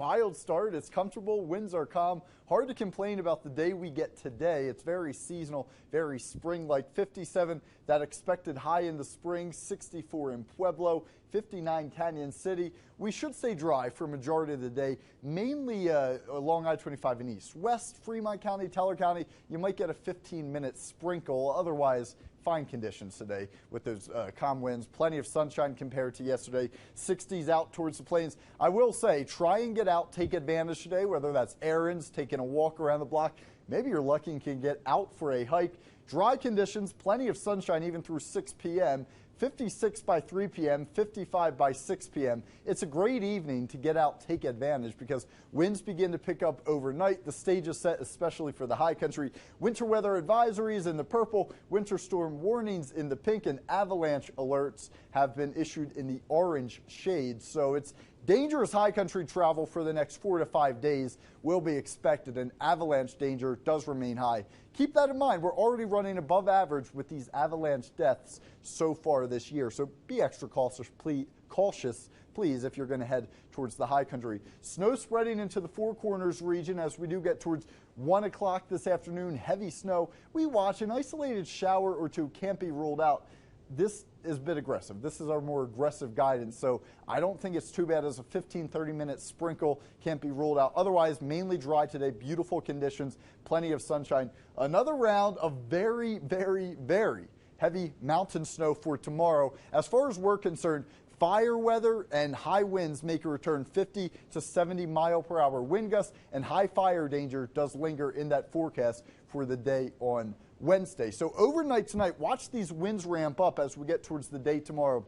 mild start. It's comfortable. Winds are calm. Hard to complain about the day we get today. It's very seasonal, very spring-like. 57, that expected high in the spring. 64 in Pueblo. 59 Canyon City. We should stay dry for a majority of the day, mainly along I-25 and east. West, Fremont County, Teller County, you might get a 15-minute sprinkle. Otherwise, fine conditions today with those calm winds. Plenty of sunshine compared to yesterday. 60s out towards the plains. I will say, try and get out, take advantage today, whether that's errands, taking a walk around the block. Maybe you're lucky and can get out for a hike. Dry conditions, plenty of sunshine even through 6 p.m. 56 by 3 p.m., 55 by 6 p.m. It's a great evening to get out, take advantage because winds begin to pick up overnight. The stage is set especially for the high country. Winter weather advisories in the purple, winter storm warnings in the pink, and avalanche alerts have been issued in the orange shades. So it's dangerous high country travel for the next 4 to 5 days will be expected, and avalanche danger does remain high. Keep that in mind. We're already running above average with these avalanche deaths so far this year. So be extra cautious, please, if you're going to head towards the high country. Snow spreading into the Four Corners region as we do get towards 1 o'clock this afternoon. Heavy snow. We watch an isolated shower or two can't be ruled out. This is a bit aggressive. This is our more aggressive guidance, so I don't think it's too bad as a 15-30 minute sprinkle can't be ruled out. Otherwise, mainly dry today, beautiful conditions, plenty of sunshine. Another round of very, very, very heavy mountain snow for tomorrow. As far as we're concerned, fire weather and high winds make a return. 50 to 70 mile per hour wind gusts, and high fire danger does linger in that forecast for the day on Wednesday. So overnight tonight, watch these winds ramp up as we get towards the day tomorrow.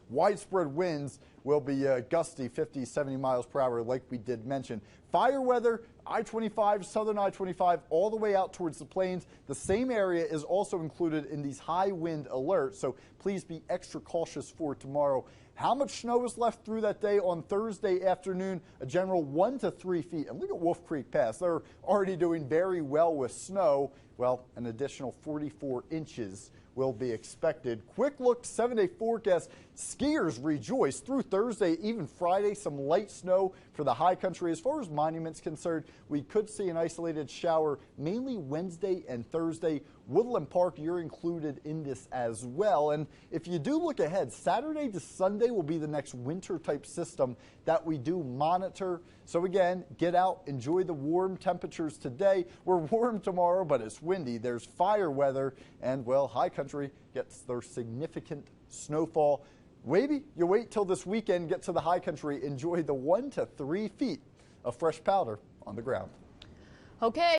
Widespread winds will be gusty, 50, 70 miles per hour, like we did mention. Fire weather, I-25, southern I-25, all the way out towards the plains. The same area is also included in these high wind alerts, so please be extra cautious for tomorrow. How much snow is left through that day on Thursday afternoon? A general 1 to 3 feet. And look at Wolf Creek Pass. They're already doing very well with snow. Well, an additional 44 inches will be expected. Quick look, 7-day forecast. Skiers rejoice through Thursday, even Friday. Some light snow for the high country. As far as monuments concerned, we could see an isolated shower mainly Wednesday and Thursday. Woodland Park, you're included in this as well. And if you do look ahead, Saturday to Sunday will be the next winter type system that we do monitor. So again, get out, enjoy the warm temperatures today. We're warm tomorrow, but it's windy. There's fire weather, and well, high country gets their significant snowfall. Maybe you wait till this weekend, get to the high country, enjoy the 1 to 3 feet of fresh powder on the ground. Okay.